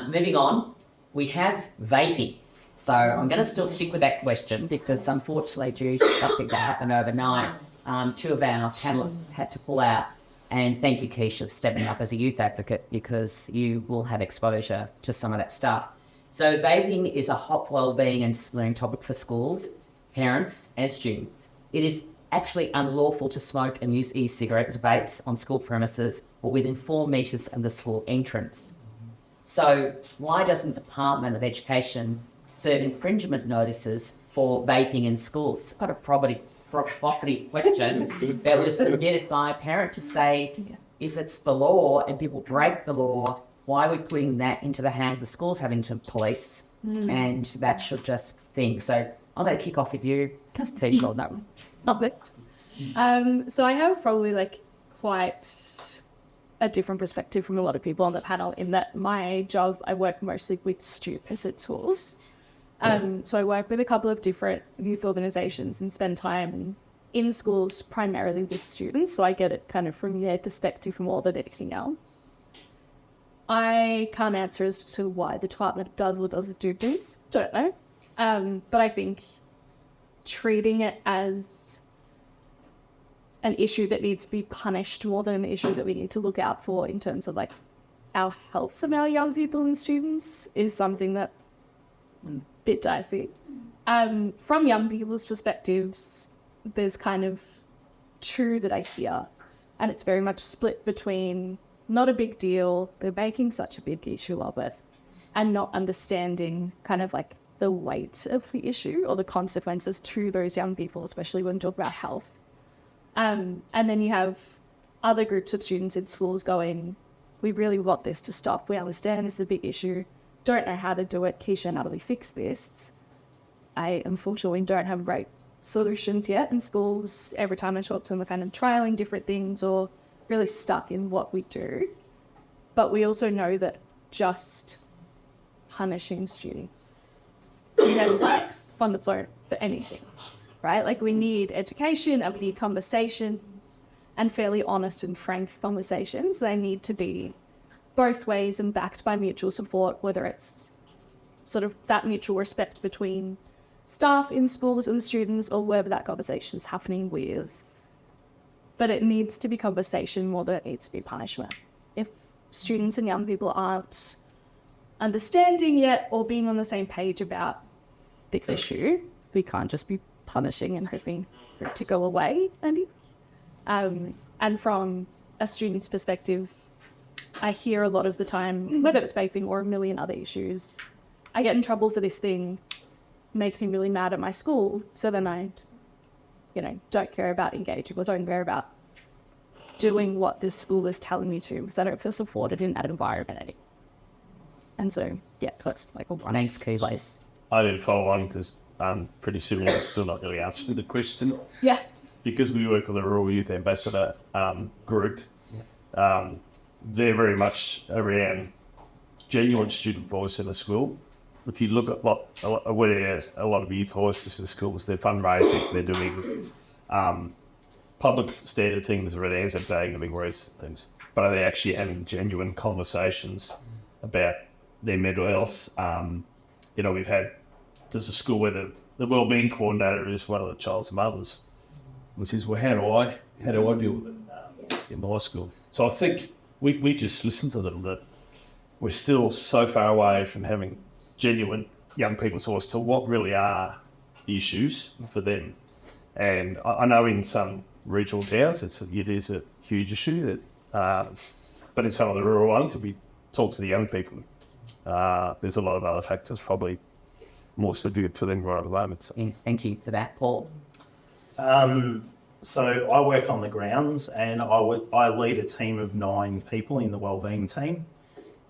Moving on, we have vaping. So I'm going to still stick with that question because unfortunately due to something that happened overnight, two of our panellists had to pull out. And thank you, Keisha, for stepping up as a youth advocate because you will have exposure to some of that stuff. So vaping is a hot wellbeing and disciplinary topic for schools, parents and students. It is actually unlawful to smoke and use e-cigarettes, vapes on school premises or within 4 metres of the school entrance. So why doesn't the Department of Education serve infringement notices for vaping in schools? It's got a property question that was submitted by a parent to say, if it's the law and people break the law, why are we putting that into the hands of schools having to police? And that should just think. So I'm going to kick off with you. Just teach on that one. So I have probably quite a different perspective from a lot of people on the panel in that my job, I work mostly with students at schools. So I work with a couple of different youth organisations and spend time in schools primarily with students. So I get it kind of from their perspective more than anything else. I can't answer as to why the department does or doesn't do things. Don't know. But I think treating it as an issue that needs to be punished more than an issue that we need to look out for in terms of our health of our young people and students is something that bit dicey. From young people's perspectives, there's kind of two that I hear, and it's very much split between not a big deal, they're making such a big issue of it, and not understanding kind of the weight of the issue or the consequences to those young people, especially when we talk about health. And then you have other groups of students in schools going, we really want this to stop, we understand this is a big issue, don't know how to do it. Keisha, how do we fix this? I unfortunately don't have great solutions yet in schools. Every time I talk to them, we're kind of trialing different things or really stuck in what we do. But we also know that just punishing students works on its own for anything, right? We need education and we need conversations and fairly honest and frank conversations. They need to be both ways and backed by mutual support, whether it's sort of that mutual respect between staff in schools and students or wherever that conversation is happening with. But it needs to be conversation more than it needs to be punishment. If students and young people aren't understanding yet or being on the same page about the issue, we can't just be punishing and hoping for it to go away. And from a student's perspective, I hear a lot of the time, whether it's vaping or a million other issues, I get in trouble for this thing, makes me really mad at my school, so then I, don't care about engaging or don't care about doing what this school is telling me to because I don't feel supported in that environment anymore. And so, that's one key place. I didn't follow on because I'm pretty sure it's still not really answering the question. Yeah. Because we work with the Rural Youth Ambassador group, they're very much around genuine student voice in the school. If you look at a lot of youth voices in schools, they're fundraising, they're doing public standard things around ANZAC Day and big race things, but are they actually having genuine conversations about their mental health? There's a school where the wellbeing coordinator is one of the child's mothers, and says, well, how do I deal with it in my school? So I think we just listen to them, that we're still so far away from having genuine young people's voice to what really are the issues for them. And I know in some regional towns it is a huge issue, but in some of the rural ones, if we talk to the young people, there's a lot of other factors probably more severe for them right at the moment. So. Thank you for that, Paul. So I work on the grounds and I lead a team of 9 people in the wellbeing team.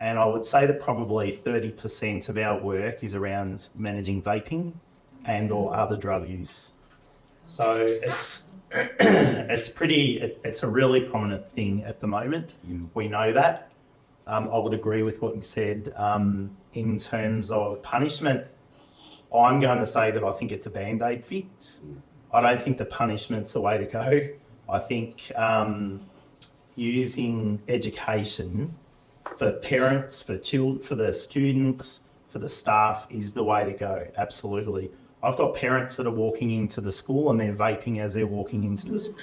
And I would say that probably 30% of our work is around managing vaping and or other drug use. So it's a really prominent thing at the moment. We know that. I would agree with what you said in terms of punishment. I'm going to say that I think it's a Band-Aid fix. I don't think the punishment's the way to go. I think using education for parents, for children, for the students, for the staff is the way to go. Absolutely. I've got parents that are walking into the school and they're vaping as they're walking into the school.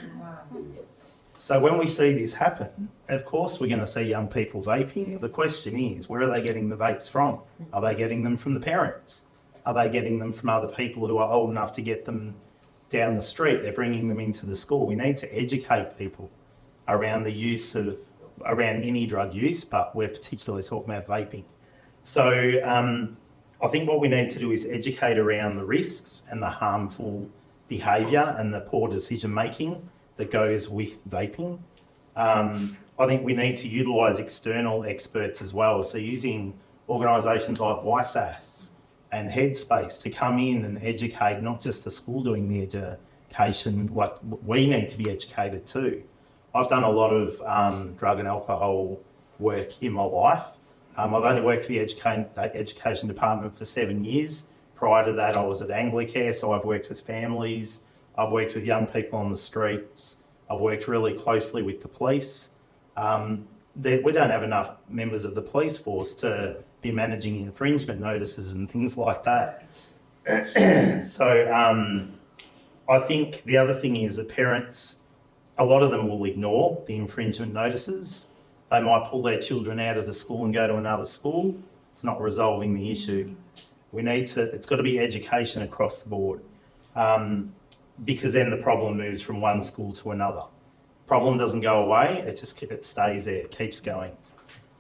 So when we see this happen, of course we're going to see young people vaping. The question is, where are they getting the vapes from? Are they getting them from the parents? Are they getting them from other people who are old enough to get them down the street? They're bringing them into the school. We need to educate people around the use of, around any drug use, but we're particularly talking about vaping. So I think what we need to do is educate around the risks and the harmful behaviour and the poor decision making that goes with vaping. I think we need to utilise external experts as well. So using organisations like YSAS and Headspace to come in and educate not just the school doing the education, like we need to be educated too. I've done a lot of drug and alcohol work in my life. I've only worked for the education department for 7 years. Prior to that, I was at Anglicare, so I've worked with families. I've worked with young people on the streets. I've worked really closely with the police. We don't have enough members of the police force to be managing infringement notices and things like that. So I think the other thing is that parents, a lot of them will ignore the infringement notices. They might pull their children out of the school and go to another school. It's not resolving the issue. It's got to be education across the board, because then the problem moves from one school to another. Problem doesn't go away, it stays there, it keeps going.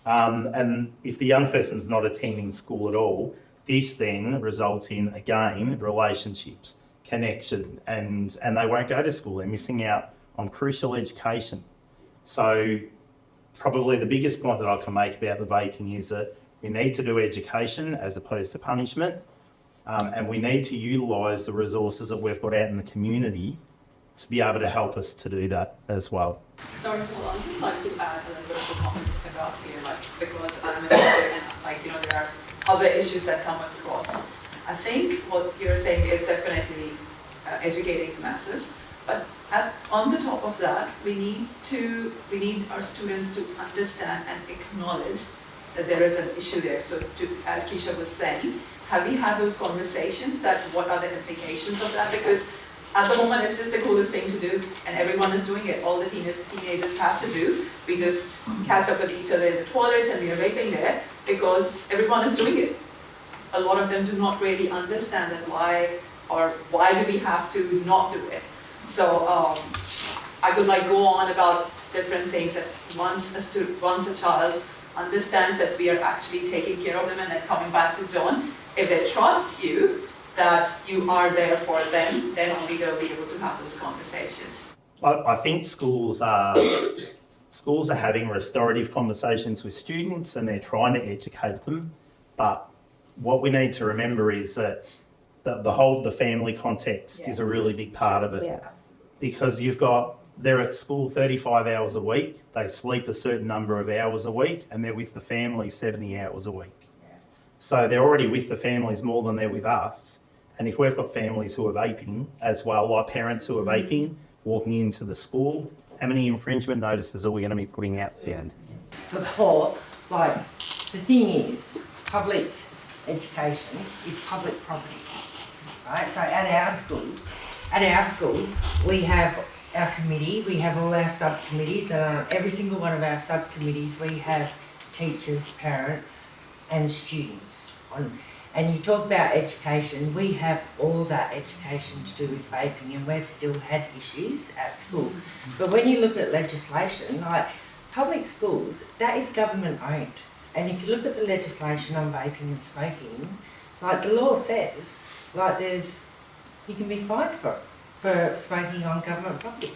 And if the young person's not attending school at all, this then results in, again, relationships, connection, and they won't go to school. They're missing out on crucial education. So probably the biggest point that I can make about the vaping is that we need to do education as opposed to punishment, and we need to utilise the resources that we've got out in the community to be able to help us to do that as well. Sorry, Paul, I'd just like to add a little bit of a comment about here, because I'm a teacher and there are other issues that come across. I think what you're saying is definitely educating the masses, but on the top of that, we need our students to understand and acknowledge that there is an issue there. So as Keisha was saying, have we had those conversations that what are the implications of that? Because at the moment it's just the coolest thing to do and everyone is doing it. All the teenagers have to do. We just catch up with each other in the toilet and we are vaping there because everyone is doing it. A lot of them do not really understand that why do we have to not do it. So I could go on about different things that once a child understands that we are actually taking care of them and then coming back to John, if they trust you that you are there for them, then only they'll be able to have those conversations. I think schools are having restorative conversations with students and they're trying to educate them. But what we need to remember is that the family context is a really big part of it. Yeah. Because they're at school 35 hours a week, they sleep a certain number of hours a week, and they're with the family 70 hours a week. Yeah. So they're already with the families more than they're with us. And if we've got families who are vaping as well, like parents who are vaping, walking into the school, how many infringement notices are we going to be putting out there? But Paul, the thing is, public education is public property, right? So at our school, we have our committee, we have all our subcommittees, and on every single one of our subcommittees we have teachers, parents and students. And you talk about education, we have all that education to do with vaping, and we've still had issues at school. But when you look at legislation, public schools, that is government owned. And if you look at the legislation on vaping and smoking, the law says, you can be fined for smoking on government property.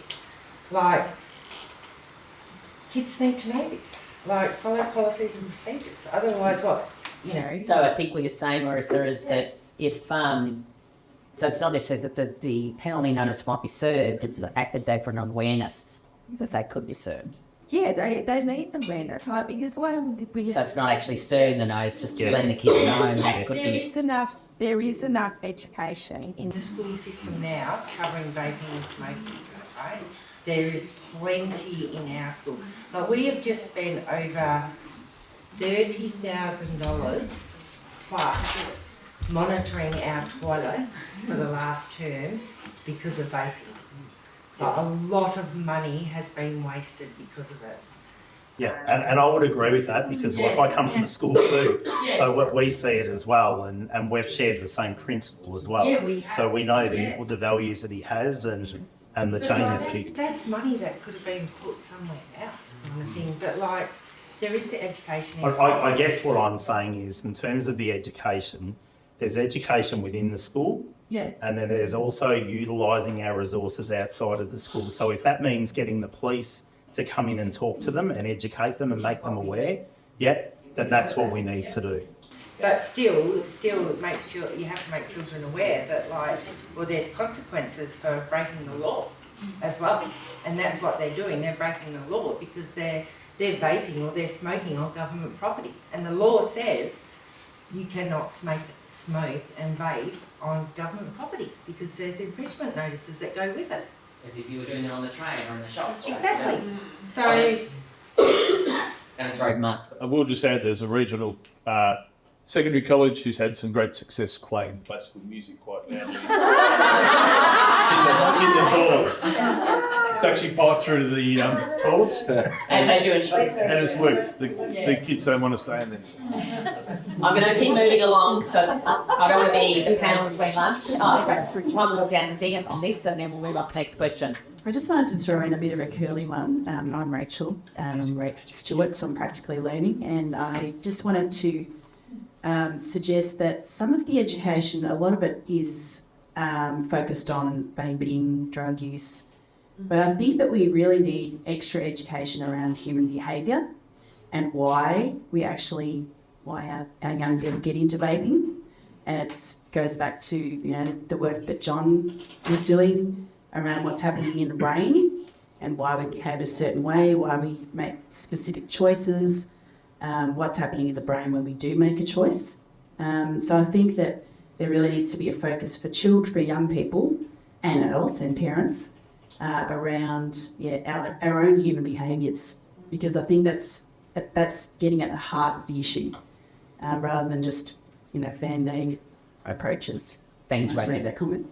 Kids need to know this. Follow policies and procedures. Otherwise, So I think what you're saying, Marissa, is that if so it's not necessarily that the penalty notice might be served, it's the fact that they've got an awareness that they could be served. Yeah, they need awareness, because So it's not actually serving the notice, just letting the kids know that could be. there is enough education in the school system now covering vaping and smoking, right? There is plenty in our school. We have just spent over $30,000 plus monitoring our toilets for the last term because of vaping. Like, a lot of money has been wasted because of it. Yeah, and I would agree with that because like I come from the school too, so what we see it as well, and we've shared the same principle as well. Yeah, we have. So we know the values that he has and the changes he. That's money that could have been put somewhere else, kind of thing. But like, there is the education. I guess what I'm saying is, in terms of the education, there's education within the school. Yeah. And then there's also utilising our resources outside of the school. So if that means getting the police to come in and talk to them and educate them and make them aware, then that's what we need to do. But still, it makes you have to make children aware that, like, well, there's consequences for breaking the law as well, and that's what they're doing. They're breaking the law because they're vaping or they're smoking on government property, and the law says you cannot smoke and vape on government property because there's infringement notices that go with it. As if you were doing it on the train or in the shops. Exactly. So, And sorry, Mark's got I will just add there's a regional secondary college who's had some great success playing classical music quite loudly in the toilets. It's actually fired through to the toilets as they do in shops. and it's worked. The kids don't want to stay in there. I'm going to keep moving along, so I don't want to be the panel between lunch. Try to look down the thing on this, and then we'll move up to the next question. I just wanted to throw in a bit of a curly one. I'm Rachel. I'm Rachel Stewart, so I'm practically learning, and I just wanted to suggest that some of the education, a lot of it is focused on vaping, drug use, but I think that we really need extra education around human behaviour and why our young people get into vaping, and it goes back to the work that John was doing around what's happening in the brain and why we behave a certain way, why we make specific choices, what's happening in the brain when we do make a choice. So I think that there really needs to be a focus for young people and adults and parents around our own human behaviours, because I think that's getting at the heart of the issue rather than just band-aid approaches. Thanks, I'd Rachel. make that comment.